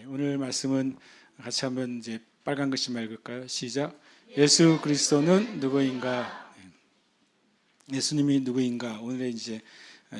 오늘 말씀은 같이 한번 이제 빨간 글씨 읽을까요? 시작. 예수 그리스도는 누구인가? 예수님이 누구인가? 오늘의 이제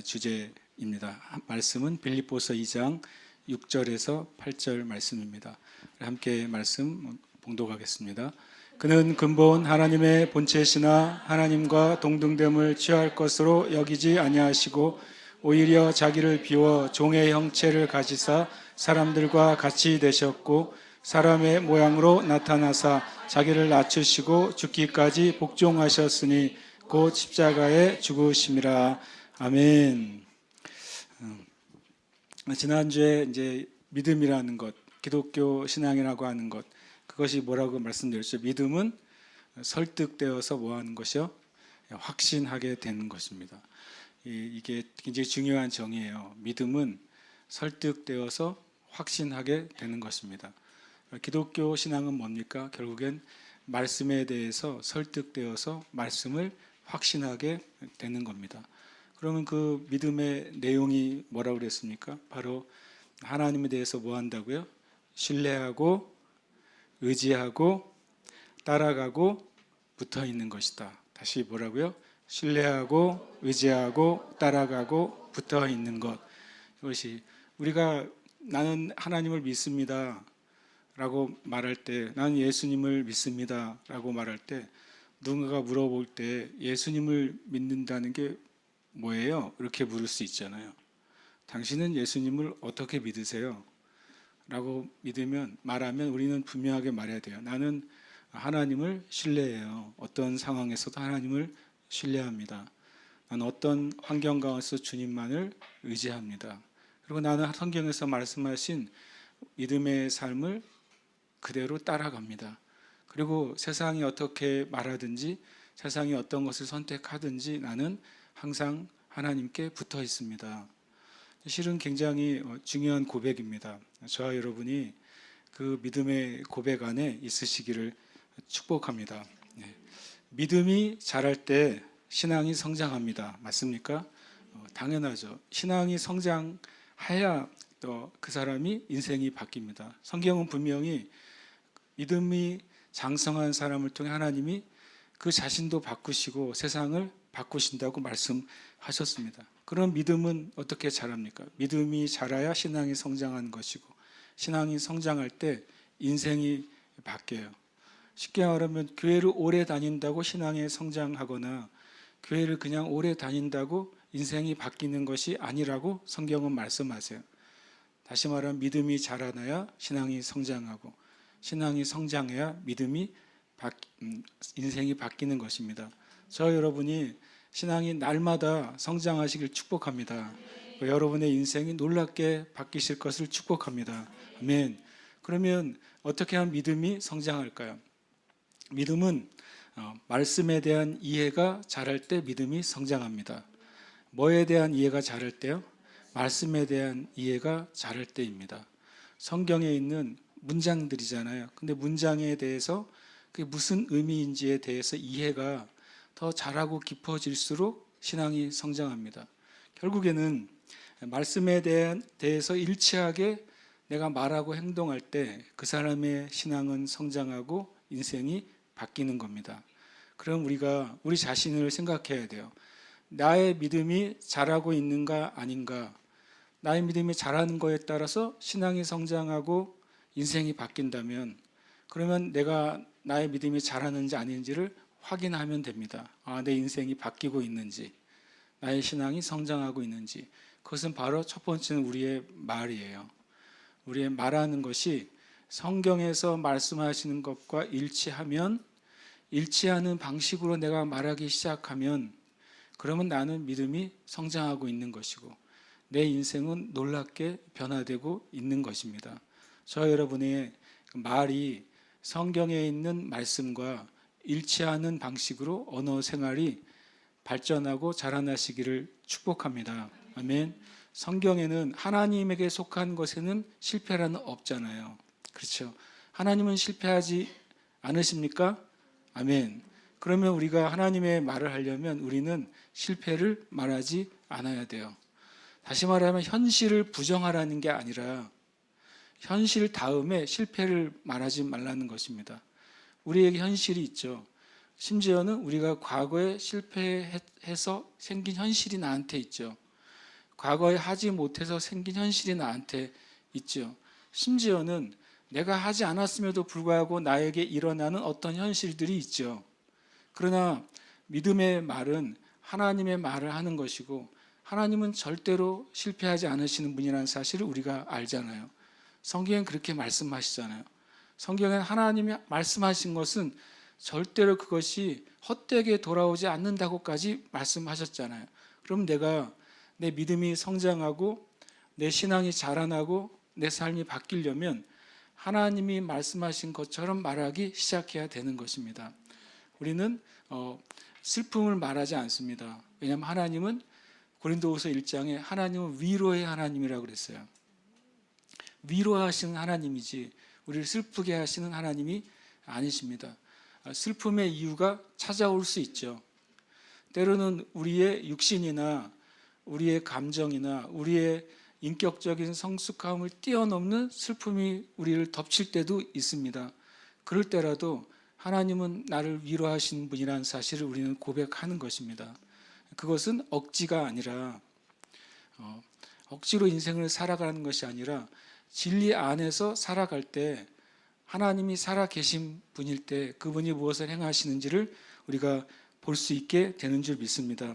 주제입니다. 말씀은 빌립보서 2장 6절에서 8절 말씀입니다. 함께 말씀 봉독하겠습니다. 그는 근본 하나님의 본체시나 하나님과 동등됨을 취할 것으로 여기지 아니하시고 오히려 자기를 비워 종의 형체를 가지사 사람들과 같이 되셨고 사람의 모양으로 나타나사 자기를 낮추시고 죽기까지 복종하셨으니 곧 십자가에 죽으심이라. 아멘. 지난주에 이제 믿음이라는 것, 기독교 신앙이라고 하는 것, 그것이 뭐라고 말씀드렸죠? 믿음은 설득되어서 뭐 하는 것이요? 확신하게 되는 것입니다. 이게 굉장히 중요한 정의예요. 믿음은 설득되어서 확신하게 되는 것입니다. 기독교 신앙은 뭡니까? 결국엔 말씀에 대해서 설득되어서 말씀을 확신하게 되는 겁니다. 그러면 그 믿음의 내용이 뭐라고 그랬습니까? 바로 하나님에 대해서 뭐 한다고요? 신뢰하고 의지하고 따라가고 붙어 있는 것이다. 다시 뭐라고요? 신뢰하고 의지하고 따라가고 붙어 있는 것. 이것이 우리가 나는 하나님을 믿습니다 라고 말할 때, 나는 예수님을 믿습니다 라고 말할 때, 누군가가 물어볼 때 예수님을 믿는다는 게 뭐예요? 이렇게 물을 수 있잖아요. 당신은 예수님을 어떻게 믿으세요? 라고 말하면 우리는 분명하게 말해야 돼요. 나는 하나님을 신뢰해요. 어떤 상황에서도 하나님을 신뢰합니다. 나는 어떤 환경 가운데서 주님만을 의지합니다. 그리고 나는 성경에서 말씀하신 믿음의 삶을 그대로 따라갑니다. 그리고 세상이 어떻게 말하든지 세상이 어떤 것을 선택하든지 나는 항상 하나님께 붙어 있습니다. 실은 굉장히 중요한 고백입니다. 저와 여러분이 그 믿음의 고백 안에 있으시기를 축복합니다. 믿음이 자랄 때 신앙이 성장합니다. 맞습니까? 당연하죠. 신앙이 성장해야 또 그 사람이 인생이 바뀝니다. 성경은 분명히 믿음이 장성한 사람을 통해 하나님이 그 자신도 바꾸시고 세상을 바꾸신다고 말씀하셨습니다. 그럼 믿음은 어떻게 자랍니까? 믿음이 자라야 신앙이 성장하는 것이고 신앙이 성장할 때 인생이 바뀌어요. 쉽게 말하면 교회를 오래 다닌다고 신앙에 성장하거나 교회를 그냥 오래 다닌다고 인생이 바뀌는 것이 아니라고 성경은 말씀하세요. 다시 말하면 믿음이 자라나야 신앙이 성장하고 신앙이 성장해야 인생이 바뀌는 것입니다. 저 여러분이 신앙이 날마다 성장하시길 축복합니다. 여러분의 인생이 놀랍게 바뀌실 것을 축복합니다. 아멘. 그러면 어떻게 하면 믿음이 성장할까요? 믿음은 말씀에 대한 이해가 자랄 때 믿음이 성장합니다. 뭐에 대한 이해가 자랄 때요? 말씀에 대한 이해가 자랄 때입니다. 성경에 있는 문장들이잖아요. 근데 문장에 대해서 그게 무슨 의미인지에 대해서 이해가 더 잘하고 깊어질수록 신앙이 성장합니다. 결국에는 말씀에 대해서 일치하게 내가 말하고 행동할 때 그 사람의 신앙은 성장하고 인생이 바뀌는 겁니다. 그럼 우리가 우리 자신을 생각해야 돼요. 나의 믿음이 자라고 있는가 아닌가? 나의 믿음이 자라는 거에 따라서 신앙이 성장하고 인생이 바뀐다면 그러면 내가 나의 믿음이 자라는지 아닌지를 확인하면 됩니다. 내 인생이 바뀌고 있는지, 나의 신앙이 성장하고 있는지. 그것은 바로 첫 번째는 우리의 말이에요. 우리의 말하는 것이 성경에서 말씀하시는 것과 일치하는 방식으로 내가 말하기 시작하면 그러면 나는 믿음이 성장하고 있는 것이고 내 인생은 놀랍게 변화되고 있는 것입니다. 저 여러분의 말이 성경에 있는 말씀과 일치하는 방식으로 언어 생활이 발전하고 자라나시기를 축복합니다. 아멘. 성경에는 하나님에게 속한 것에는 실패라는 없잖아요. 그렇죠? 하나님은 실패하지 않으십니까? 아멘. 그러면 우리가 하나님의 말을 하려면 우리는 실패를 말하지 않아야 돼요. 다시 말하면 현실을 부정하라는 게 아니라 현실 다음에 실패를 말하지 말라는 것입니다. 우리에게 현실이 있죠. 심지어는 우리가 과거에 실패해서 생긴 현실이 나한테 있죠. 과거에 하지 못해서 생긴 현실이 나한테 있죠. 심지어는 내가 하지 않았음에도 불구하고 나에게 일어나는 어떤 현실들이 있죠. 그러나 믿음의 말은 하나님의 말을 하는 것이고 하나님은 절대로 실패하지 않으시는 분이라는 사실을 우리가 알잖아요. 성경엔 그렇게 말씀하시잖아요. 성경엔 하나님이 말씀하신 것은 절대로 그것이 헛되게 돌아오지 않는다고까지 말씀하셨잖아요. 그럼 내가 내 믿음이 성장하고 내 신앙이 자라나고 내 삶이 바뀌려면 하나님이 말씀하신 것처럼 말하기 시작해야 되는 것입니다. 우리는 슬픔을 말하지 않습니다. 왜냐하면 하나님은 고린도후서 1장에 하나님은 위로의 하나님이라고 그랬어요. 위로하시는 하나님이지 우리를 슬프게 하시는 하나님이 아니십니다. 슬픔의 이유가 찾아올 수 있죠. 때로는 우리의 육신이나 우리의 감정이나 우리의 인격적인 성숙함을 뛰어넘는 슬픔이 우리를 덮칠 때도 있습니다. 그럴 때라도 하나님은 나를 위로하시는 분이라는 사실을 우리는 고백하는 것입니다. 그것은 억지가 아니라 억지로 인생을 살아가는 것이 아니라 진리 안에서 살아갈 때 하나님이 살아계신 분일 때 그분이 무엇을 행하시는지를 우리가 볼 수 있게 되는 줄 믿습니다.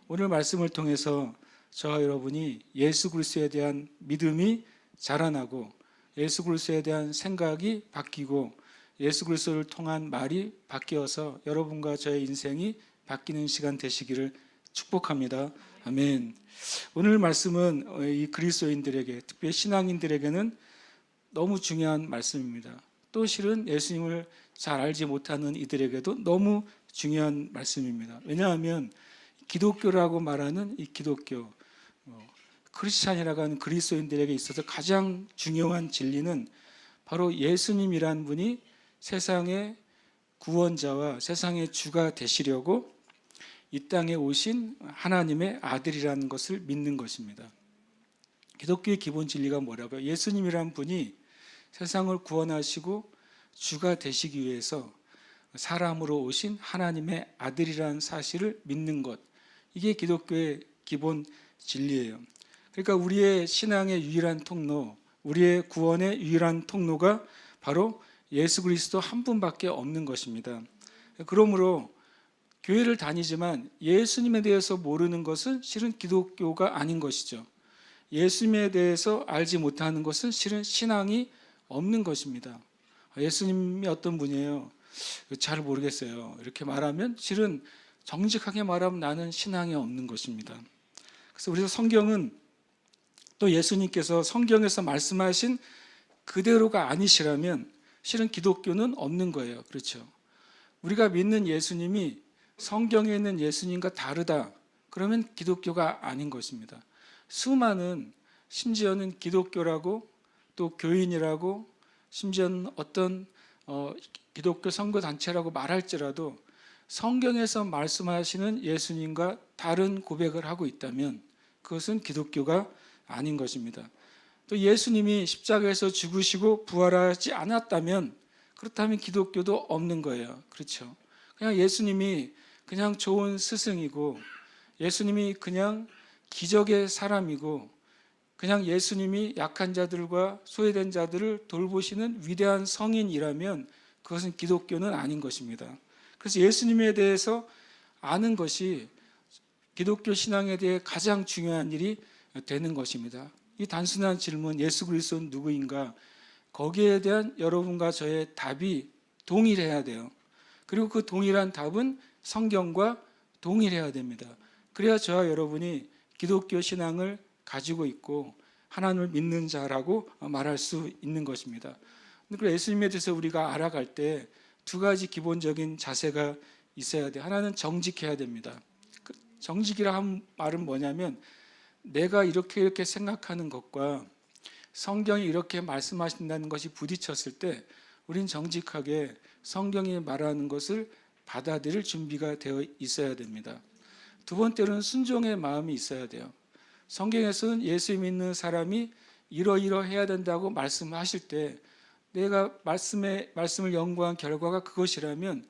오늘 말씀을 통해서 저와 여러분이 예수 그리스도에 대한 믿음이 자라나고 예수 그리스도에 대한 생각이 바뀌고 예수 그리스도를 통한 말이 바뀌어서 여러분과 저의 인생이 바뀌는 시간 되시기를 축복합니다. 아멘. 오늘 말씀은 이 그리스도인들에게, 특별히 신앙인들에게는 너무 중요한 말씀입니다. 또 실은 예수님을 잘 알지 못하는 이들에게도 너무 중요한 말씀입니다. 왜냐하면 기독교라고 말하는 이 기독교, 크리스찬이라고 하는 그리스도인들에게 있어서 가장 중요한 진리는 바로 예수님이란 분이 세상의 구원자와 세상의 주가 되시려고 이 땅에 오신 하나님의 아들이라는 것을 믿는 것입니다. 기독교의 기본 진리가 뭐라고요? 예수님이란 분이 세상을 구원하시고 주가 되시기 위해서 사람으로 오신 하나님의 아들이라는 사실을 믿는 것, 이게 기독교의 기본 진리예요. 그러니까 우리의 신앙의 유일한 통로, 우리의 구원의 유일한 통로가 바로 예수 그리스도 한 분밖에 없는 것입니다. 그러므로 교회를 다니지만 예수님에 대해서 모르는 것은 실은 기독교가 아닌 것이죠. 예수님에 대해서 알지 못하는 것은 실은 신앙이 없는 것입니다. 예수님이 어떤 분이에요? 잘 모르겠어요. 이렇게 말하면 실은 정직하게 말하면 나는 신앙이 없는 것입니다. 그래서 우리 성경은 또 예수님께서 성경에서 말씀하신 그대로가 아니시라면 실은 기독교는 없는 거예요. 그렇죠? 우리가 믿는 예수님이 성경에 있는 예수님과 다르다. 그러면 기독교가 아닌 것입니다. 수많은 심지어는 기독교라고 또 교인이라고 심지어는 어떤 기독교 선교단체라고 말할지라도 성경에서 말씀하시는 예수님과 다른 고백을 하고 있다면 그것은 기독교가 아닌 것입니다. 또 예수님이 십자가에서 죽으시고 부활하지 않았다면 그렇다면 기독교도 없는 거예요. 그렇죠? 그냥 예수님이 그냥 좋은 스승이고 예수님이 그냥 기적의 사람이고 그냥 예수님이 약한 자들과 소외된 자들을 돌보시는 위대한 성인이라면 그것은 기독교는 아닌 것입니다. 그래서 예수님에 대해서 아는 것이 기독교 신앙에 대해 가장 중요한 일이 되는 것입니다. 이 단순한 질문, 예수 그리스도는 누구인가? 거기에 대한 여러분과 저의 답이 동일해야 돼요. 그리고 그 동일한 답은 성경과 동일해야 됩니다. 그래야 저와 여러분이 기독교 신앙을 가지고 있고 하나님을 믿는 자라고 말할 수 있는 것입니다. 그리고 예수님에 대해서 우리가 알아갈 때 두 가지 기본적인 자세가 있어야 돼요. 하나는 정직해야 됩니다. 정직이라 한 말은 뭐냐면 내가 이렇게 생각하는 것과 성경이 이렇게 말씀하신다는 것이 부딪혔을 때 우린 정직하게 성경이 말하는 것을 받아들일 준비가 되어 있어야 됩니다. 두 번째로는 순종의 마음이 있어야 돼요. 성경에서는 예수 믿는 사람이 이러이러해야 된다고 말씀하실 때 내가 말씀을 연구한 결과가 그것이라면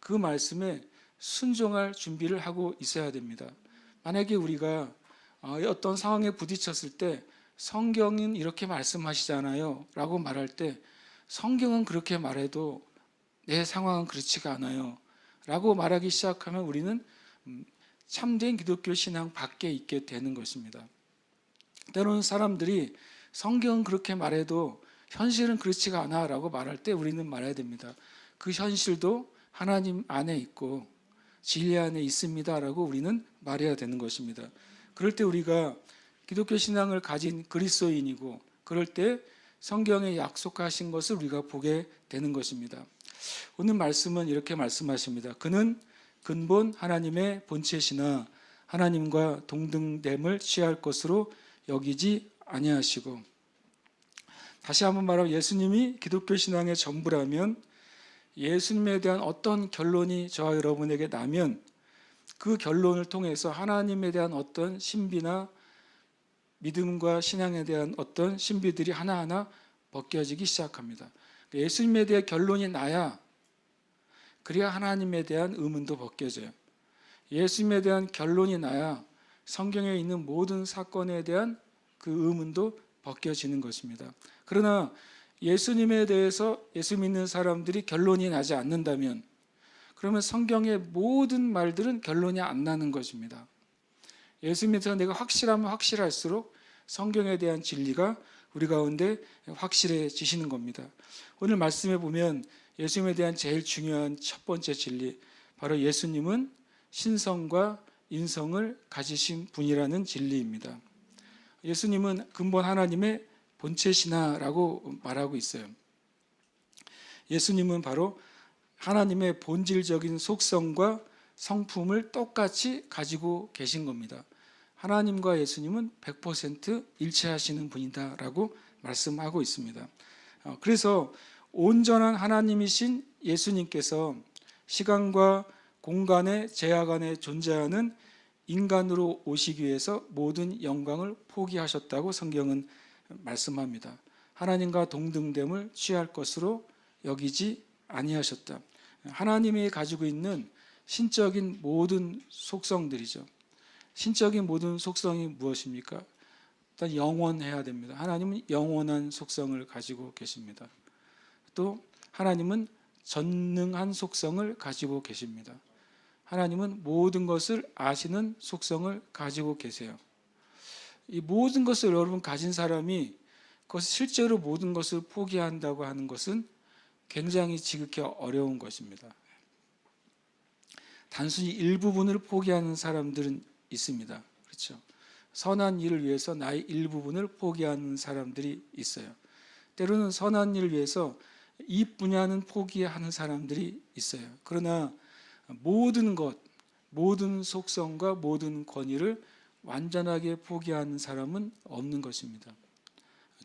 그 말씀에 순종할 준비를 하고 있어야 됩니다. 만약에 우리가 어떤 상황에 부딪혔을 때 성경은 이렇게 말씀하시잖아요 라고 말할 때 성경은 그렇게 말해도 내 상황은 그렇지가 않아요 라고 말하기 시작하면 우리는 참된 기독교 신앙 밖에 있게 되는 것입니다. 때로는 사람들이 성경은 그렇게 말해도 현실은 그렇지가 않아 라고 말할 때 우리는 말해야 됩니다. 그 현실도 하나님 안에 있고 진리 안에 있습니다 라고 우리는 말해야 되는 것입니다. 그럴 때 우리가 기독교 신앙을 가진 그리스도인이고 그럴 때 성경에 약속하신 것을 우리가 보게 되는 것입니다. 오늘 말씀은 이렇게 말씀하십니다. 그는 근본 하나님의 본체시나 하나님과 동등됨을 취할 것으로 여기지 아니하시고, 다시 한번 말하면 예수님이 기독교 신앙의 전부라면 예수님에 대한 어떤 결론이 저와 여러분에게 나면 그 결론을 통해서 하나님에 대한 어떤 신비나 믿음과 신앙에 대한 어떤 신비들이 하나하나 벗겨지기 시작합니다. 예수님에 대한 결론이 나야 그래야 하나님에 대한 의문도 벗겨져요. 예수님에 대한 결론이 나야 성경에 있는 모든 사건에 대한 그 의문도 벗겨지는 것입니다. 그러나 예수님에 대해서 예수 믿는 사람들이 결론이 나지 않는다면 그러면 성경의 모든 말들은 결론이 안 나는 것입니다. 예수님에서 내가 확실하면 확실할수록 성경에 대한 진리가 우리 가운데 확실해지시는 겁니다. 오늘 말씀에 보면 예수님에 대한 제일 중요한 첫 번째 진리, 바로 예수님은 신성과 인성을 가지신 분이라는 진리입니다. 예수님은 근본 하나님의 본체시나라고 말하고 있어요. 예수님은 바로 하나님의 본질적인 속성과 성품을 똑같이 가지고 계신 겁니다. 하나님과 예수님은 100% 일치하시는 분이다라고 말씀하고 있습니다. 그래서 온전한 하나님이신 예수님께서 시간과 공간의 제약 안에 존재하는 인간으로 오시기 위해서 모든 영광을 포기하셨다고 성경은 말씀합니다. 하나님과 동등됨을 취할 것으로 여기지 아니하셨다. 하나님이 가지고 있는 신적인 모든 속성들이죠. 신적인 모든 속성이 무엇입니까? 일단 영원해야 됩니다. 하나님은 영원한 속성을 가지고 계십니다. 또 하나님은 전능한 속성을 가지고 계십니다. 하나님은 모든 것을 아시는 속성을 가지고 계세요. 이 모든 것을 여러분 가진 사람이 그것을 실제로 모든 것을 포기한다고 하는 것은 굉장히 지극히 어려운 것입니다. 단순히 일부분을 포기하는 사람들은 있습니다. 그렇죠? 선한 일을 위해서 나의 일부분을 포기하는 사람들이 있어요. 때로는 선한 일을 위해서 이 분야는 포기하는 사람들이 있어요. 그러나 모든 것, 모든 속성과 모든 권위를 완전하게 포기하는 사람은 없는 것입니다.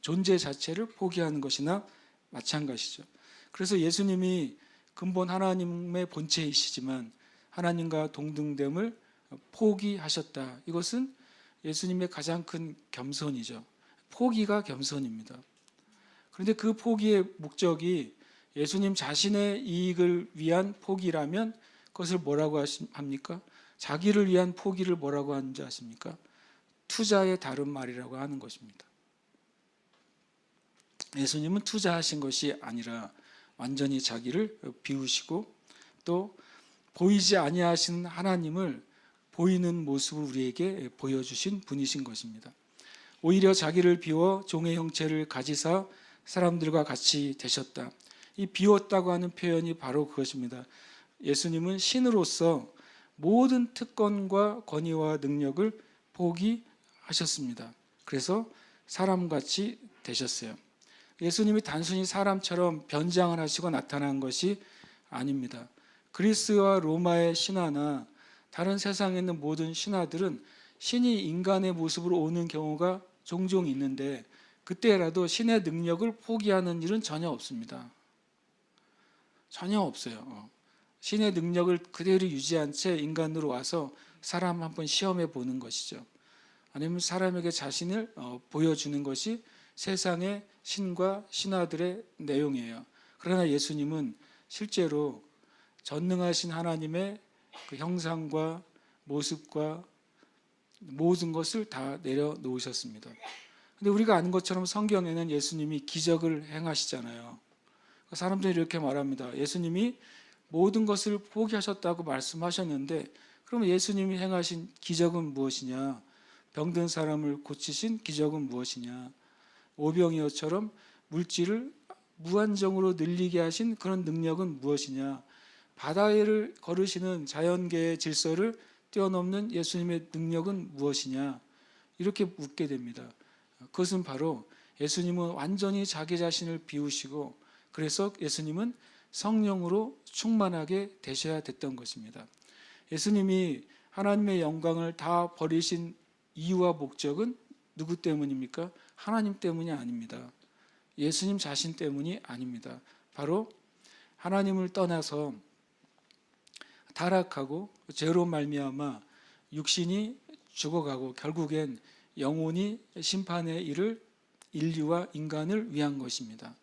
존재 자체를 포기하는 것이나 마찬가지죠. 그래서 예수님이 근본 하나님의 본체이시지만 하나님과 동등됨을 포기하셨다. 이것은 예수님의 가장 큰 겸손이죠. 포기가 겸손입니다. 그런데 그 포기의 목적이 예수님 자신의 이익을 위한 포기라면 그것을 뭐라고 합니까? 자기를 위한 포기를 뭐라고 하는지 아십니까? 투자의 다른 말이라고 하는 것입니다. 예수님은 투자하신 것이 아니라 완전히 자기를 비우시고 또 보이지 아니하시는 하나님을 보이는 모습을 우리에게 보여주신 분이신 것입니다. 오히려 자기를 비워 종의 형체를 가지사 사람들과 같이 되셨다. 이 비웠다고 하는 표현이 바로 그것입니다. 예수님은 신으로서 모든 특권과 권위와 능력을 포기하셨습니다. 그래서 사람같이 되셨어요. 예수님이 단순히 사람처럼 변장을 하시고 나타난 것이 아닙니다. 그리스와 로마의 신화나 다른 세상에 있는 모든 신화들은 신이 인간의 모습으로 오는 경우가 종종 있는데 그때라도 신의 능력을 포기하는 일은 전혀 없습니다. 전혀 없어요. 신의 능력을 그대로 유지한 채 인간으로 와서 사람 한번 시험해 보는 것이죠. 아니면 사람에게 자신을 보여주는 것이 세상의 신과 신하들의 내용이에요. 그러나 예수님은 실제로 전능하신 하나님의 그 형상과 모습과 모든 것을 다 내려놓으셨습니다. 근데 우리가 아는 것처럼 성경에는 예수님이 기적을 행하시잖아요. 사람들이 이렇게 말합니다. 예수님이 모든 것을 포기하셨다고 말씀하셨는데 그러면 예수님이 행하신 기적은 무엇이냐? 병든 사람을 고치신 기적은 무엇이냐? 오병이어처럼 물질을 무한정으로 늘리게 하신 그런 능력은 무엇이냐? 바다를 걸으시는 자연계의 질서를 뛰어넘는 예수님의 능력은 무엇이냐? 이렇게 묻게 됩니다. 그것은 바로 예수님은 완전히 자기 자신을 비우시고 그래서 예수님은 성령으로 충만하게 되셔야 됐던 것입니다. 예수님이 하나님의 영광을 다 버리신 이유와 목적은 누구 때문입니까? 하나님 때문이 아닙니다. 예수님 자신 때문이 아닙니다. 바로 하나님을 떠나서 타락하고 죄로 말미암아 육신이 죽어가고 결국엔 영혼이 심판에 이를 인류와 인간을 위한 것입니다.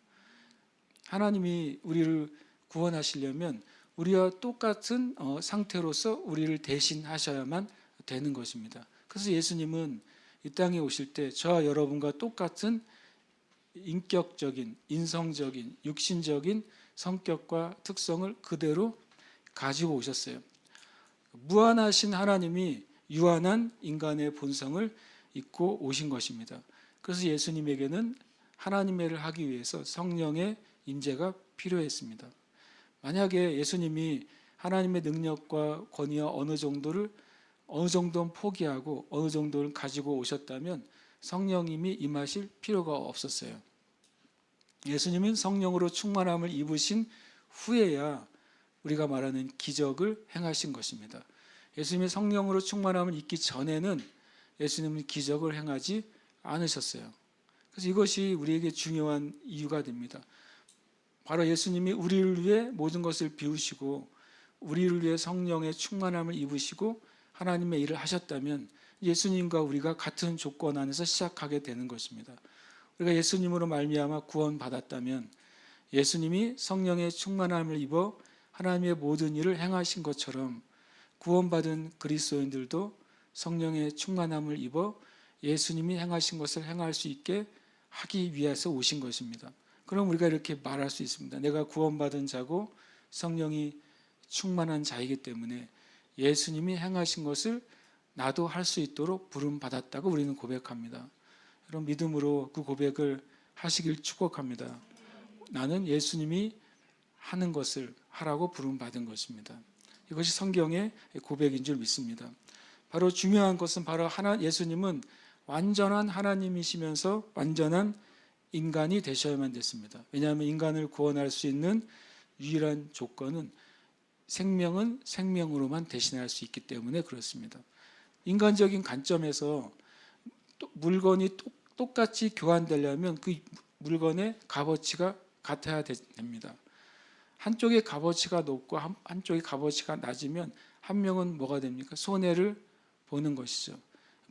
하나님이 우리를 구원하시려면 우리와 똑같은 상태로서 우리를 대신하셔야만 되는 것입니다. 그래서 예수님은 이 땅에 오실 때 저와 여러분과 똑같은 인격적인, 인성적인, 육신적인 성격과 특성을 그대로 가지고 오셨어요. 무한하신 하나님이 유한한 인간의 본성을 입고 오신 것입니다. 그래서 예수님에게는 하나님의 일을 하기 위해서 성령의 인재가 필요했습니다. 만약에 예수님이 하나님의 능력과 권위와 어느 정도는 포기하고 어느 정도를 가지고 오셨다면 성령님이 임하실 필요가 없었어요. 예수님은 성령으로 충만함을 입으신 후에야 우리가 말하는 기적을 행하신 것입니다. 예수님이 성령으로 충만함을 입기 전에는 예수님은 기적을 행하지 않으셨어요. 그래서 이것이 우리에게 중요한 이유가 됩니다. 바로 예수님이 우리를 위해 모든 것을 비우시고 우리를 위해 성령의 충만함을 입으시고 하나님의 일을 하셨다면 예수님과 우리가 같은 조건 안에서 시작하게 되는 것입니다. 우리가 예수님으로 말미암아 구원받았다면 예수님이 성령의 충만함을 입어 하나님의 모든 일을 행하신 것처럼 구원받은 그리스도인들도 성령의 충만함을 입어 예수님이 행하신 것을 행할 수 있게 하기 위해서 오신 것입니다. 그럼 우리가 이렇게 말할 수 있습니다. 내가 구원받은 자고 성령이 충만한 자이기 때문에 예수님이 행하신 것을 나도 할 수 있도록 부름받았다고 우리는 고백합니다. 여러분 믿음으로 그 고백을 하시길 축복합니다. 나는 예수님이 하는 것을 하라고 부름받은 것입니다. 이것이 성경의 고백인 줄 믿습니다. 바로 중요한 것은 바로 예수님은 완전한 하나님이시면서 완전한 인간이 되셔야만 됐습니다. 왜냐하면 인간을 구원할 수 있는 유일한 조건은 생명은 생명으로만 대신할 수 있기 때문에 그렇습니다. 인간적인 관점에서 물건이 똑같이 교환되려면 그 물건의 값어치가 같아야 됩니다. 한쪽의 값어치가 높고 한쪽의 값어치가 낮으면 한 명은 뭐가 됩니까? 손해를 보는 것이죠.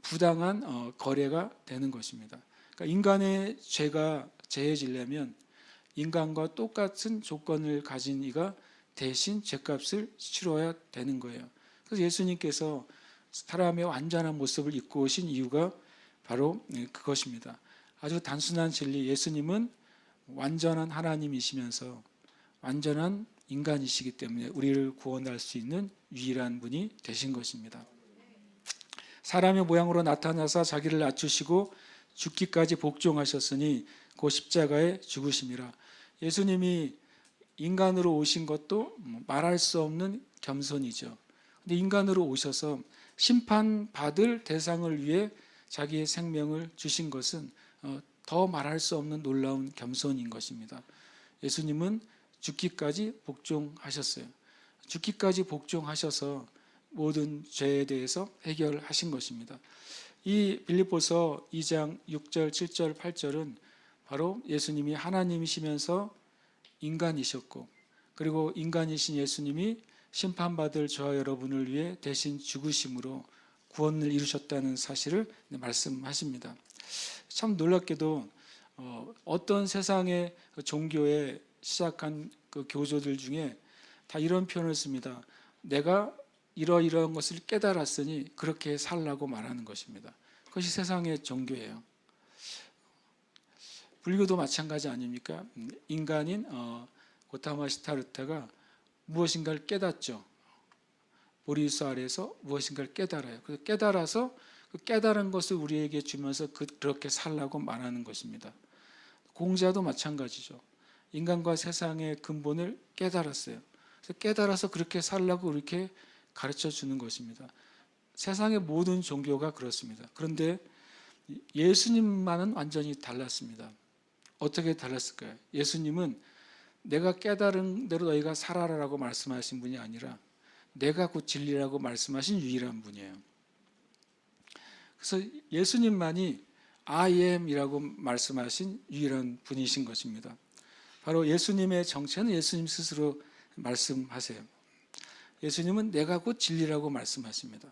부당한 거래가 되는 것입니다. 그러니까 인간의 죄가 제해지려면 인간과 똑같은 조건을 가진 이가 대신 죄값을 치러야 되는 거예요. 그래서 예수님께서 사람의 완전한 모습을 입고 오신 이유가 바로 그것입니다. 아주 단순한 진리, 예수님은 완전한 하나님이시면서 완전한 인간이시기 때문에 우리를 구원할 수 있는 유일한 분이 되신 것입니다. 사람의 모양으로 나타나서 자기를 낮추시고 죽기까지 복종하셨으니 그 십자가에 죽으심이라. 예수님이 인간으로 오신 것도 말할 수 없는 겸손이죠. 근데 인간으로 오셔서 심판받을 대상을 위해 자기의 생명을 주신 것은 더 말할 수 없는 놀라운 겸손인 것입니다. 예수님은 죽기까지 복종하셨어요. 죽기까지 복종하셔서 모든 죄에 대해서 해결하신 것입니다. 이 빌립보서 2장 6절, 7절, 8절은 바로 예수님이 하나님이시면서 인간이셨고 그리고 인간이신 예수님이 심판받을 저와 여러분을 위해 대신 죽으심으로 구원을 이루셨다는 사실을 말씀하십니다. 참 놀랍게도 어떤 세상의 종교에 시작한 그 교조들 중에 다 이런 표현을 씁니다. 내가 이러이러한 것을 깨달았으니 그렇게 살라고 말하는 것입니다. 그것이 세상의 종교예요. 불교도 마찬가지 아닙니까? 인간인 고타마 시타르타가 무엇인가를 깨닫죠. 보리수 아래에서 무엇인가를 깨달아요. 그래서 깨달아서 그 깨달은 것을 우리에게 주면서 그렇게 살라고 말하는 것입니다. 공자도 마찬가지죠. 인간과 세상의 근본을 깨달았어요. 그래서 깨달아서 그렇게 살라고 이렇게 가르쳐 주는 것입니다. 세상의 모든 종교가 그렇습니다. 그런데 예수님만은 완전히 달랐습니다. 어떻게 달랐을까요? 예수님은 내가 깨달은 대로 너희가 살아라라고 말씀하신 분이 아니라 내가 곧 진리라고 말씀하신 유일한 분이에요. 그래서 예수님만이 I am이라고 말씀하신 유일한 분이신 것입니다. 바로 예수님의 정체는 예수님 스스로 말씀하세요. 예수님은 내가 곧 진리라고 말씀하십니다.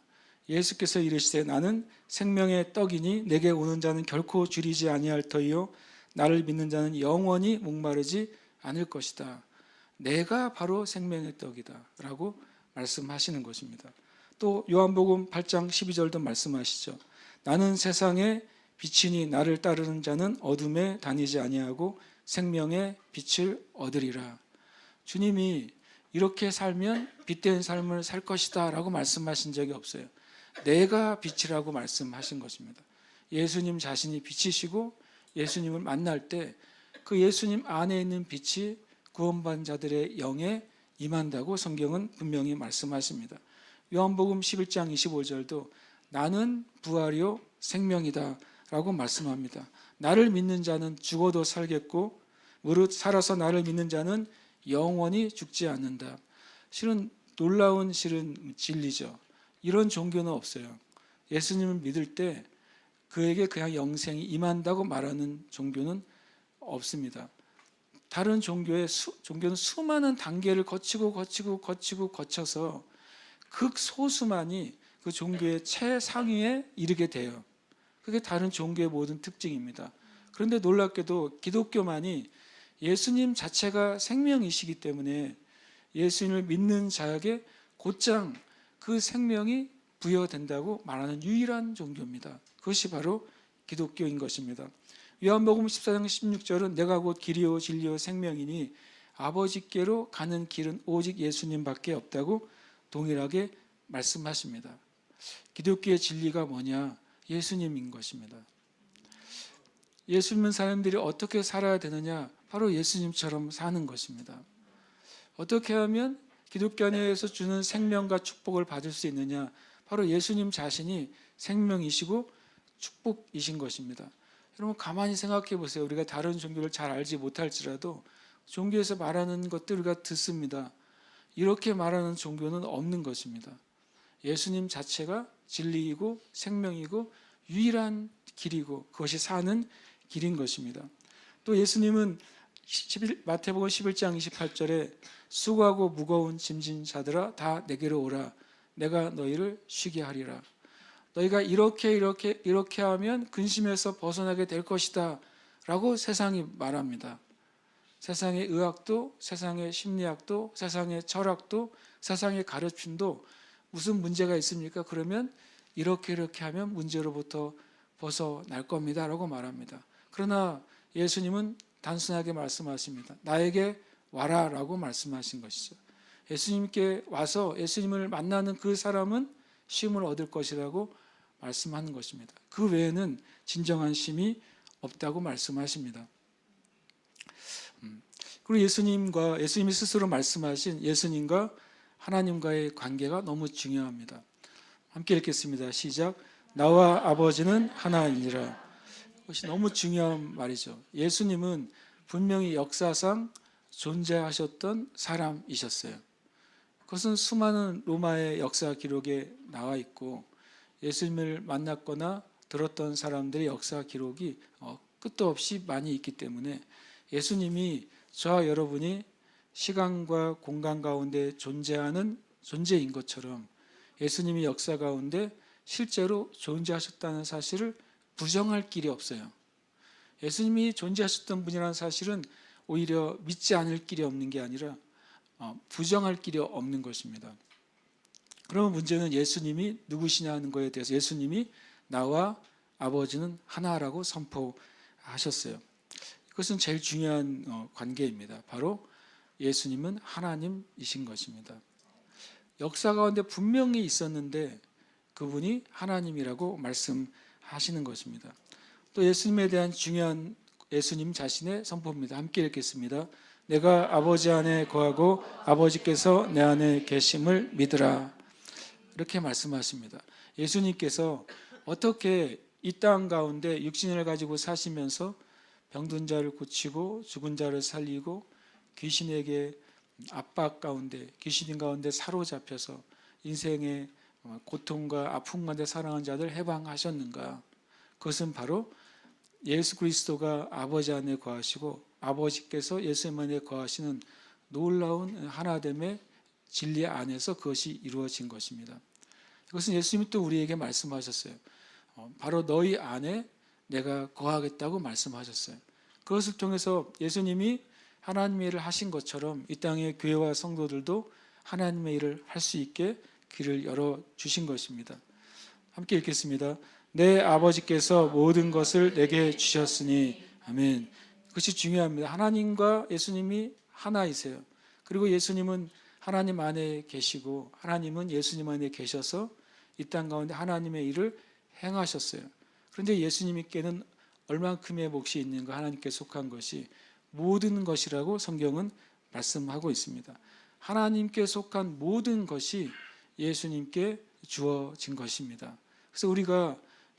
예수께서 이르시되 나는 생명의 떡이니 내게 오는 자는 결코 줄이지 아니할 터이요 나를 믿는 자는 영원히 목마르지 않을 것이다. 내가 바로 생명의 떡이다 라고 말씀하시는 것입니다. 또 요한복음 8장 12절도 말씀하시죠. 나는 세상의 빛이니 나를 따르는 자는 어둠에 다니지 아니하고 생명의 빛을 얻으리라. 주님이 이렇게 살면 빛된 삶을 살 것이다 라고 말씀하신 적이 없어요. 내가 빛이라고 말씀하신 것입니다. 예수님 자신이 빛이시고 예수님을 만날 때 그 예수님 안에 있는 빛이 구원받은 자들의 영에 임한다고 성경은 분명히 말씀하십니다. 요한복음 11장 25절도 나는 부활이요 생명이다 라고 말씀합니다. 나를 믿는 자는 죽어도 살겠고 무릇 살아서 나를 믿는 자는 영원히 죽지 않는다. 실은 놀라운 진리죠. 이런 종교는 없어요. 예수님을 믿을 때 그에게 그냥 영생이 임한다고 말하는 종교는 없습니다. 다른 종교는 수많은 단계를 거쳐서 극소수만이 그 종교의 최상위에 이르게 돼요. 그게 다른 종교의 모든 특징입니다. 그런데 놀랍게도 기독교만이 예수님 자체가 생명이시기 때문에 예수님을 믿는 자에게 곧장 그 생명이 부여된다고 말하는 유일한 종교입니다. 그것이 바로 기독교인 것입니다. 요한복음 14장 16절은 내가 곧 길이요 진리요 생명이니 아버지께로 가는 길은 오직 예수님밖에 없다고 동일하게 말씀하십니다. 기독교의 진리가 뭐냐? 예수님인 것입니다. 예수 믿는 사람들이 어떻게 살아야 되느냐? 바로 예수님처럼 사는 것입니다. 어떻게 하면 기독교 안에서 주는 생명과 축복을 받을 수 있느냐? 바로 예수님 자신이 생명이시고 축복이신 것입니다. 여러분 가만히 생각해 보세요. 우리가 다른 종교를 잘 알지 못할지라도 종교에서 말하는 것들 우리가 듣습니다. 이렇게 말하는 종교는 없는 것입니다. 예수님 자체가 진리이고 생명이고 유일한 길이고 그것이 사는 길인 것입니다. 또 예수님은 마태복음 11장 28절에 수고하고 무거운 짐진 자들아 다 내게로 오라 내가 너희를 쉬게 하리라. 너희가 이렇게 하면 근심에서 벗어나게 될 것이다 라고 세상이 말합니다. 세상의 의학도 세상의 심리학도 세상의 철학도 세상의 가르침도 무슨 문제가 있습니까? 그러면 이렇게 하면 문제로부터 벗어날 겁니다 라고 말합니다. 그러나 예수님은 단순하게 말씀하십니다. 나에게 와라 라고 말씀하신 것이죠. 예수님께 와서 예수님을 만나는 그 사람은 쉼을 얻을 것이라고 말씀하는 것입니다. 그 외에는 진정한 쉼이 없다고 말씀하십니다. 그리고 예수님이 스스로 말씀하신 예수님과 하나님과의 관계가 너무 중요합니다. 함께 읽겠습니다. 시작. 나와 아버지는 하나이니라. 그것이 너무 중요한 말이죠. 예수님은 분명히 역사상 존재하셨던 사람이셨어요. 그것은 수많은 로마의 역사 기록에 나와 있고 예수님을 만났거나 들었던 사람들의 역사 기록이 끝도 없이 많이 있기 때문에 예수님이 저와 여러분이 시간과 공간 가운데 존재하는 존재인 것처럼 예수님이 역사 가운데 실제로 존재하셨다는 사실을 부정할 길이 없어요. 예수님이 존재하셨던 분이라는 사실은 오히려 믿지 않을 길이 없는 게 아니라 부정할 길이 없는 것입니다. 그러면 문제는 예수님이 누구시냐 하는 거에 대해서 예수님이 나와 아버지는 하나라고 선포하셨어요. 이것은 제일 중요한 관계입니다. 바로 예수님은 하나님이신 것입니다. 역사 가운데 분명히 있었는데 그분이 하나님이라고 말씀하시는 것입니다. 또 예수님에 대한 중요한 예수님 자신의 선포입니다. 함께 읽겠습니다. 내가 아버지 안에 거하고 아버지께서 내 안에 계심을 믿으라. 이렇게 말씀하십니다. 예수님께서 어떻게 이 땅 가운데 육신을 가지고 사시면서 병든 자를 고치고 죽은 자를 살리고 귀신에게 압박 가운데 귀신 가운데 사로잡혀서 인생의 고통과 아픔 가운데 살아간 자들 해방하셨는가? 그것은 바로 예수 그리스도가 아버지 안에 거하시고 아버지께서 예수님 안에 거하시는 놀라운 하나됨의 진리 안에서 그것이 이루어진 것입니다. 이것은 예수님이 또 우리에게 말씀하셨어요. 바로 너희 안에 내가 거하겠다고 말씀하셨어요. 그것을 통해서 예수님이 하나님의 일을 하신 것처럼 이 땅의 교회와 성도들도 하나님의 일을 할 수 있게 길을 열어주신 것입니다. 함께 읽겠습니다. 내 아버지께서 모든 것을 내게 주셨으니 아멘. 그것이 중요합니다. 하나님과 예수님이 하나이세요. 그리고 예수님은 하나님 안에 계시고 하나님은 예수님 안에 계셔서 이 땅 가운데 하나님의 일을 행하셨어요. 그런데 예수님께는 얼만큼의 몫이 있는가? 하나님께 속한 것이 모든 것이라고 성경은 말씀하고 있습니다. 하나님께 속한 모든 것이 예수님께 주어진 것입니다. 그래서 우리가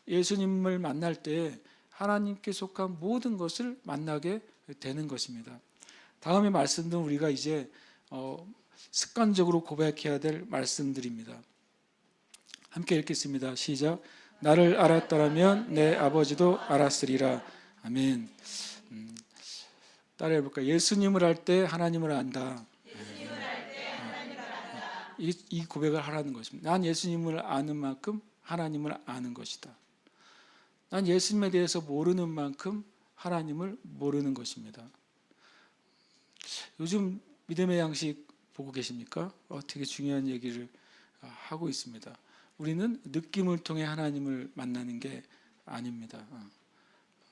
예수님을 만날 때 하나님께 속한 모든 것을 만나게 되는 것입니다. 다음에 말씀들은 우리가 이제 습관적으로 고백해야 될 말씀들입니다. 함께 읽겠습니다. 시작. 나를 알았더라면 내 아버지도 알았으리라. 아멘. 따라해 볼까요? 예수님을 알 때 하나님을 안다. 이 고백을 하라는 것입니다. 난 예수님을 아는 만큼 하나님을 아는 것이다. 난 예수님에 대해서 모르는 만큼 하나님을 모르는 것입니다. 요즘 믿음의 양식 보고 계십니까? 되게 중요한 얘기를 하고 있습니다. 우리는 느낌을 통해 하나님을 만나는 게 아닙니다.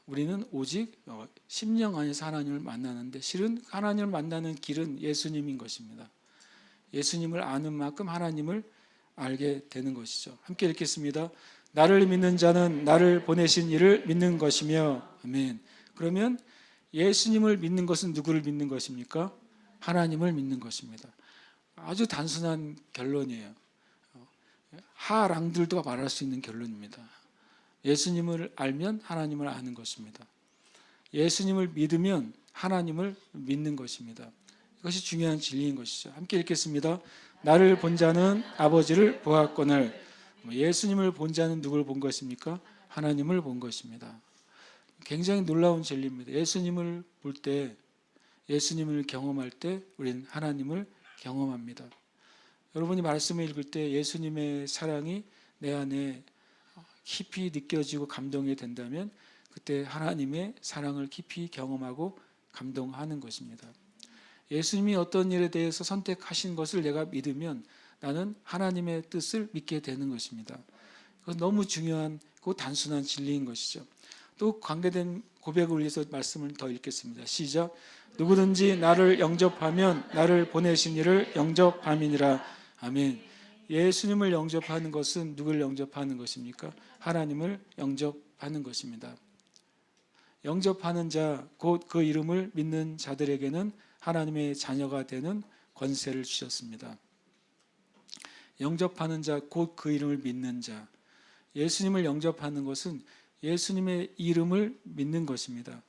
우리는 오직 심령 안에서 하나님을 만나는데 실은 하나님을 만나는 길은 예수님인 것입니다. 예수님을 아는 만큼 하나님을 알게 되는 것이죠. 함께 읽겠습니다. 나를 믿는 자는 나를 보내신 이를 믿는 것이며 아멘. 그러면 예수님을 믿는 것은 누구를 믿는 것입니까? 하나님을 믿는 것입니다. 아주 단순한 결론이에요. 하랑들도 말할 수 있는 결론입니다. 예수님을 알면 하나님을 아는 것입니다. 예수님을 믿으면 하나님을 믿는 것입니다. 이것이 중요한 진리인 것이죠. 함께 읽겠습니다. 나를 본 자는 아버지를 보았거늘. 예수님을 본 자는 누구를 본 것입니까? 하나님을 본 것입니다. 굉장히 놀라운 진리입니다. 예수님을 볼 때, 예수님을 경험할 때 우리는 하나님을 경험합니다. 여러분이 말씀을 읽을 때 예수님의 사랑이 내 안에 깊이 느껴지고 감동이 된다면 그때 하나님의 사랑을 깊이 경험하고 감동하는 것입니다. 예수님이 어떤 일에 대해서 선택하신 것을 내가 믿으면 나는 하나님의 뜻을 믿게 되는 것입니다. 그건 너무 중요한 그 단순한 진리인 것이죠. 또 관계된 고백을 위해서 말씀을 더 읽겠습니다. 시작. 누구든지 나를 영접하면 나를 보내신 이를 영접함이니라. 아멘. 예수님을 영접하는 것은 누구를 영접하는 것입니까? 하나님을 영접하는 것입니다. 영접하는 자, 곧 그 이름을 믿는 자들에게는 하나님의 자녀가 되는 권세를 주셨습니다. 영접하는 자, 곧 그 이름을 믿는 자. 예수님을 영접하는 것은 예수님의 이름을 믿는 것입니다.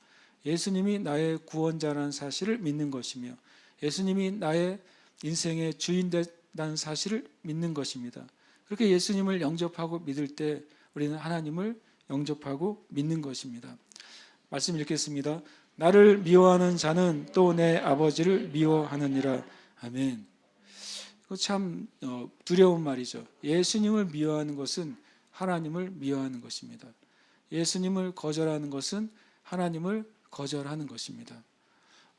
예수님이 나의 구원자라는 사실을 믿는 것이며 예수님이 나의 인생의 주인 된다는 사실을 믿는 것입니다. 그렇게 예수님을 영접하고 믿을 때 우리는 하나님을 영접하고 믿는 것입니다. 말씀 읽겠습니다. 나를 미워하는 자는 또 내 아버지를 미워하느니라. 아멘. 이거 참 두려운 말이죠. 예수님을 미워하는 것은 하나님을 미워하는 것입니다. 예수님을 거절하는 것은 하나님을 거절하는 것입니다.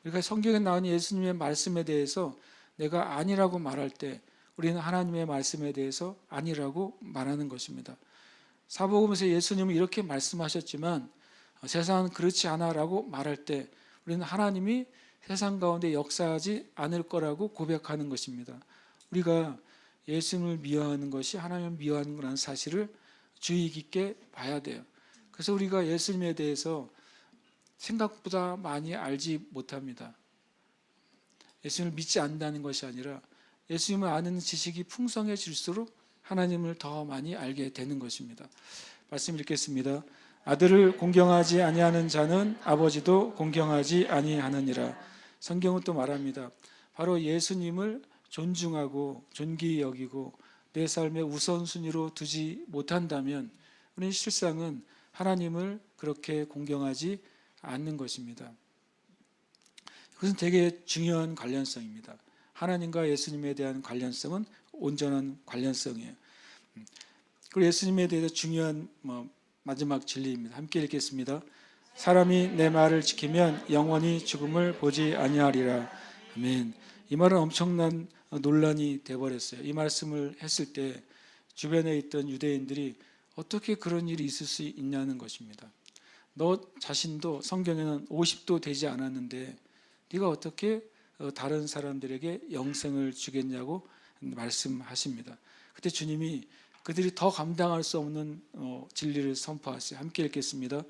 우리가 성경에 나온 예수님의 말씀에 대해서 내가 아니라고 말할 때 우리는 하나님의 말씀에 대해서 아니라고 말하는 것입니다. 사복음에서 예수님은 이렇게 말씀하셨지만 세상은 그렇지 않아라고 말할 때 우리는 하나님이 세상 가운데 역사하지 않을 거라고 고백하는 것입니다. 우리가 예수님을 미워하는 것이 하나님을 미워하는 거라는 사실을 주의 깊게 봐야 돼요. 그래서 우리가 예수님에 대해서 생각보다 많이 알지 못합니다. 예수님을 믿지 않는다는 것이 아니라 예수님을 아는 지식이 풍성해질수록 하나님을 더 많이 알게 되는 것입니다. 말씀 읽겠습니다. 아들을 공경하지 아니하는 자는 아버지도 공경하지 아니하느니라. 성경은 또 말합니다. 바로 예수님을 존중하고 존귀히 여기고 내 삶의 우선순위로 두지 못한다면 우리는 실상은 하나님을 그렇게 공경하지 않는 것입니다. 그것은 되게 중요한 관련성입니다. 하나님과 예수님에 대한 관련성은 온전한 관련성이에요. 그리고 예수님에 대해서 중요한 마지막 진리입니다. 함께 읽겠습니다. 사람이 내 말을 지키면 영원히 죽음을 보지 아니하리라. 아멘. 이 말은 엄청난 논란이 되어버렸어요. 이 말씀을 했을 때 주변에 있던 유대인들이 어떻게 그런 일이 있을 수 있냐는 것입니다. 너 자신도 성경에는 50도 되지 않았는데 네가 어떻게 다른 사람들에게 영생을 주겠냐고 말씀하십니다. 그때 주님이 그들이 더 감당할 수 없는 진리를 선포하세요. 함께 읽겠습니다.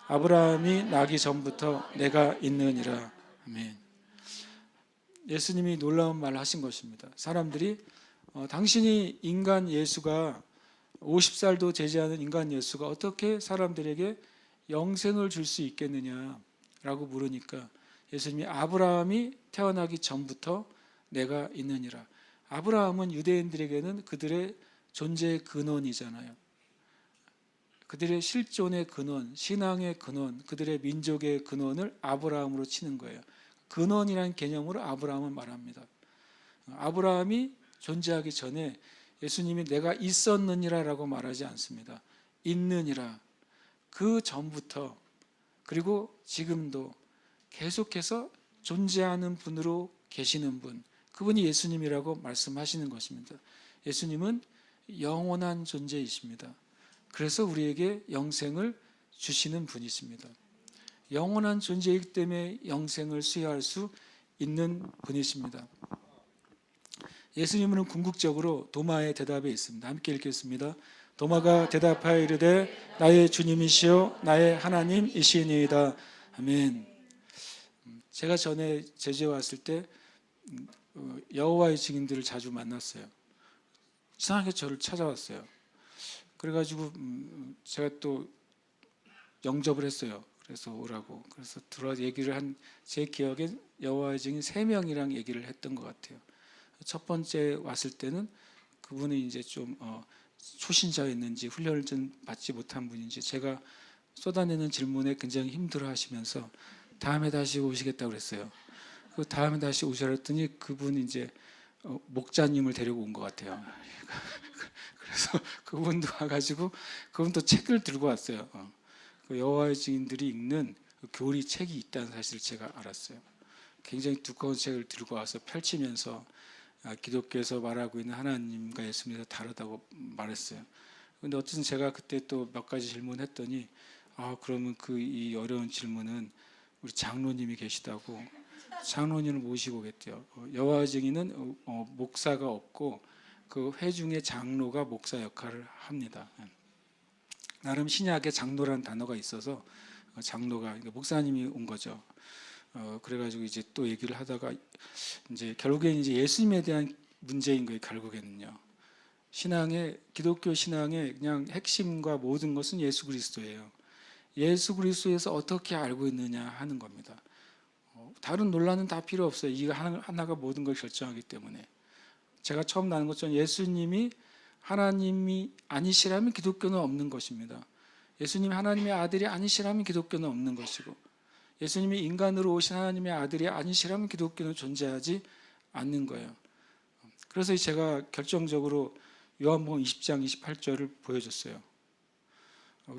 아브라함이 나기 전부터 내가 있느니라. 아멘. 예수님이 놀라운 말을 하신 것입니다. 사람들이 당신이 인간 예수가 50살도 되지 않은 인간 예수가 어떻게 사람들에게 영생을 줄 수 있겠느냐라고 물으니까 예수님이 아브라함이 태어나기 전부터 내가 있느니라. 아브라함은 유대인들에게는 그들의 존재의 근원이잖아요. 그들의 실존의 근원, 신앙의 근원, 그들의 민족의 근원을 아브라함으로 치는 거예요. 근원이라는 개념으로 아브라함을 말합니다. 아브라함이 존재하기 전에 예수님이 내가 있었느니라라고 말하지 않습니다. 있느니라. 그 전부터 그리고 지금도 계속해서 존재하는 분으로 계시는 분, 그분이 예수님이라고 말씀하시는 것입니다. 예수님은 영원한 존재이십니다. 그래서 우리에게 영생을 주시는 분이십니다. 영원한 존재이기 때문에 영생을 수여할 수 있는 분이십니다. 예수님은 궁극적으로 도마의 대답에 있습니다. 함께 읽겠습니다. 도마가 대답하여 이르되 나의 주님이시요 나의 하나님이시니이다. 아멘. 제가 전에 제주에 왔을 때 여호와의 증인들을 자주 만났어요. 이상하게 저를 찾아왔어요. 그래가지고 제가 또 영접을 했어요. 그래서 오라고. 그래서 들어와서 얘기를 한, 제 기억에 여호와의 증인 3명이랑 얘기를 했던 것 같아요. 첫 번째 왔을 때는 그분이 이제 좀 초신자였는지 훈련을 좀 받지 못한 분인지 제가 쏟아내는 질문에 굉장히 힘들어 하시면서 다음에 다시 오시겠다고 그랬어요. 그 다음에 다시 오시라 했더니 그분이 이제 목자님을 데리고 온 것 같아요. 그래서 그분도 와가지고 그분도 책을 들고 왔어요. 그 여호와의 증인들이 읽는 그 교리 책이 있다는 사실을 제가 알았어요. 굉장히 두꺼운 책을 들고 와서 펼치면서 기독교에서 말하고 있는 하나님과 예수님에서 다르다고 말했어요. 근데 어쨌든 제가 그때 또 몇 가지 질문했더니 그러면 이 어려운 질문은 우리 장로님이 계시다고 장로님을 모시고 오겠대요. 여호와의 증인은 목사가 없고 그 회중의 장로가 목사 역할을 합니다. 나름 신약에 장로라는 단어가 있어서 장로가 목사님이 온 거죠. 그래가지고 이제 또 얘기를 하다가 이제 결국엔 이제 예수님에 대한 문제인 거예요. 결국에는요. 기독교 신앙의 그냥 핵심과 모든 것은 예수 그리스도예요. 예수 그리스도에서 어떻게 알고 있느냐 하는 겁니다. 다른 논란은 다 필요 없어요. 이 하나가 모든 걸 결정하기 때문에. 제가 처음 나눈 것처럼 예수님이 하나님이 아니시라면 기독교는 없는 것입니다. 예수님이 하나님의 아들이 아니시라면 기독교는 없는 것이고, 예수님이 인간으로 오신 하나님의 아들이 아니시라면 기독교는 존재하지 않는 거예요. 그래서 제가 결정적으로 요한복음 20장 28절을 보여줬어요.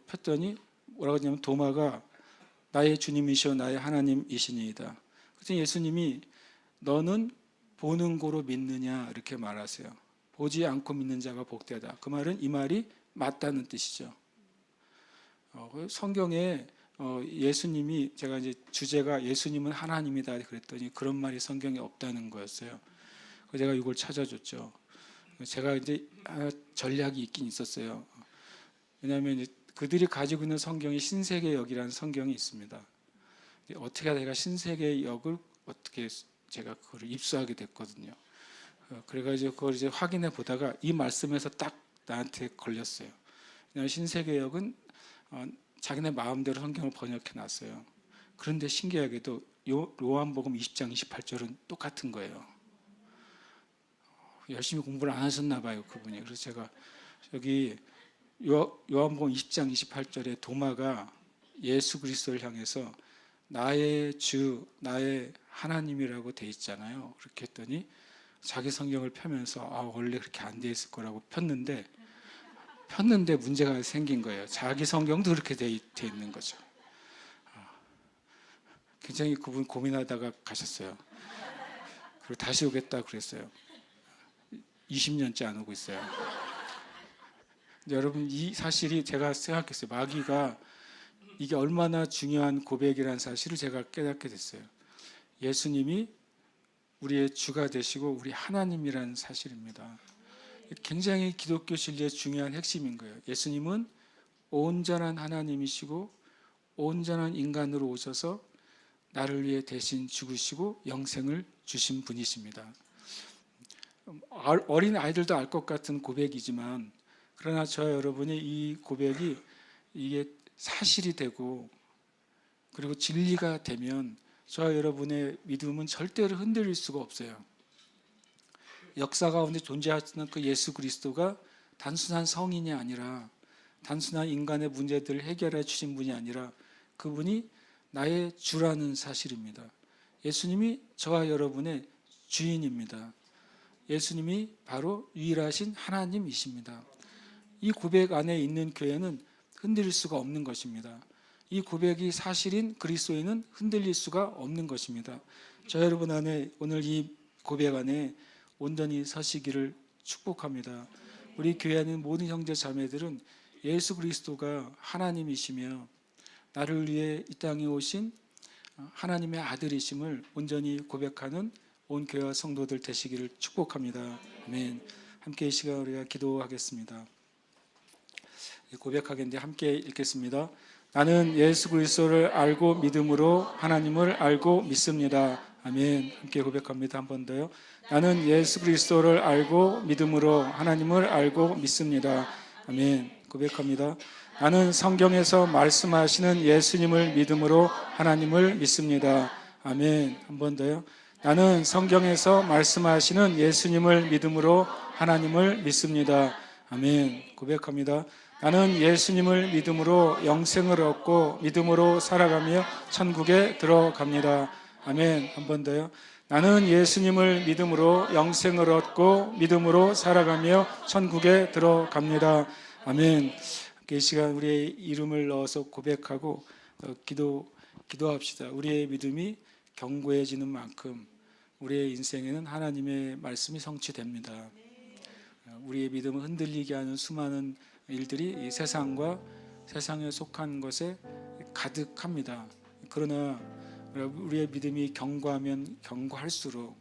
폈더니 뭐라고 하냐면 도마가 나의 주님이시오 나의 하나님이시니이다. 그래서 예수님이 너는 보는 고로 믿느냐 이렇게 말하세요. 보지 않고 믿는 자가 복되다. 그 말은 이 말이 맞다는 뜻이죠. 성경에 예수님이, 제가 이제 주제가 예수님은 하나님이다 그랬더니 그런 말이 성경에 없다는 거였어요. 그래서 제가 이걸 찾아줬죠. 제가 이제 전략이 있긴 있었어요. 왜냐하면 이제 그들이 가지고 있는 성경이 신세계역이라는 성경이 있습니다. 어떻게 내가 신세계역을 어떻게 제가 그걸 입수하게 됐거든요. 그래가지고 그걸 이제 확인해 보다가 이 말씀에서 딱 나한테 걸렸어요. 신세계역은 자기네 마음대로 성경을 번역해 놨어요. 그런데 신기하게도 요한복음 20장 28절은 똑같은 거예요. 열심히 공부를 안 하셨나 봐요, 그분이. 그래서 제가 여기 요한복음 20장 28절에 도마가 예수 그리스도를 향해서 나의 주, 나의 하나님이라고 돼 있잖아요. 그렇게 했더니 자기 성경을 펴면서 원래 그렇게 안 돼 있을 거라고 폈는데 문제가 생긴 거예요. 자기 성경도 그렇게 돼 있는 거죠. 굉장히 그분 고민하다가 가셨어요. 그리고 다시 오겠다 그랬어요. 20년째 안 오고 있어요. 여러분, 이 사실이 제가 생각했어요. 마귀가 이게 얼마나 중요한 고백이라는 사실을 제가 깨닫게 됐어요. 예수님이 우리의 주가 되시고 우리 하나님이라는 사실입니다. 굉장히 기독교 진리의 중요한 핵심인 거예요. 예수님은 온전한 하나님이시고 온전한 인간으로 오셔서 나를 위해 대신 죽으시고 영생을 주신 분이십니다. 어린 아이들도 알 것 같은 고백이지만, 그러나 저와 여러분이 이 고백이 이게 사실이 되고 그리고 진리가 되면 저와 여러분의 믿음은 절대로 흔들릴 수가 없어요. 역사 가운데 존재하시는 그 예수 그리스도가 단순한 성인이 아니라, 단순한 인간의 문제들을 해결해 주신 분이 아니라 그분이 나의 주라는 사실입니다. 예수님이 저와 여러분의 주인입니다. 예수님이 바로 유일하신 하나님이십니다. 이 고백 안에 있는 교회는 흔들릴 수가 없는 것입니다. 이 고백이 사실인 그리스도인은 흔들릴 수가 없는 것입니다. 저 여러분 안에 오늘 이 고백 안에 온전히 서시기를 축복합니다. 우리 교회 안에 모든 형제 자매들은 예수 그리스도가 하나님이시며 나를 위해 이 땅에 오신 하나님의 아들이심을 온전히 고백하는 온 교회와 성도들 되시기를 축복합니다. 아멘. 함께 이 시간 우리가 기도하겠습니다. 고백하겠는데 함께 읽겠습니다. 나는 예수 그리스도를 알고 믿음으로 하나님을 알고 믿습니다. 아멘. 함께 고백합니다. 한 번 더요. 나는 예수 그리스도를 알고 믿음으로 하나님을 알고 믿습니다. 아멘. 고백합니다. 나는 성경에서 말씀하시는 예수님을 믿음으로 하나님을 믿습니다. 아멘. 한 번 더요. 나는 성경에서 말씀하시는 예수님을 믿음으로 하나님을 믿습니다. 아멘. 고백합니다. 나는 예수님을 믿음으로 영생을 얻고 믿음으로 살아가며 천국에 들어갑니다. 아멘. 한 번 더요. 나는 예수님을 믿음으로 영생을 얻고 믿음으로 살아가며 천국에 들어갑니다. 아멘. 이 시간 우리의 이름을 넣어서 고백하고 기도합시다. 우리의 믿음이 견고해지는 만큼 우리의 인생에는 하나님의 말씀이 성취됩니다. 우리의 믿음을 흔들리게 하는 수많은 일들이 이 세상과 세상에 속한 것에 가득합니다. 그러나 우리의 믿음이 견고하면 견고할수록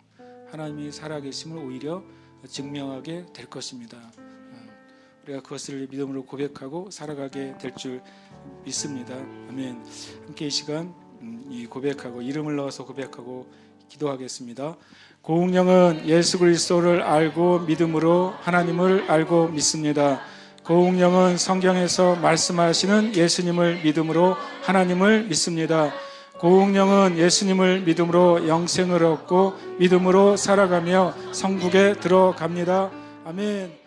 하나님이 살아계심을 오히려 증명하게 될 것입니다. 우리가 그것을 믿음으로 고백하고 살아가게 될 줄 믿습니다. 아멘. 함께 이 시간 이 고백하고 이름을 넣어서 고백하고 기도하겠습니다. 고운령은 예수 그리스도를 알고 믿음으로 하나님을 알고 믿습니다. 고운령은 성경에서 말씀하시는 예수님을 믿음으로 하나님을 믿습니다. 고운령은 예수님을 믿음으로 영생을 얻고 믿음으로 살아가며 천국에 들어갑니다. 아멘.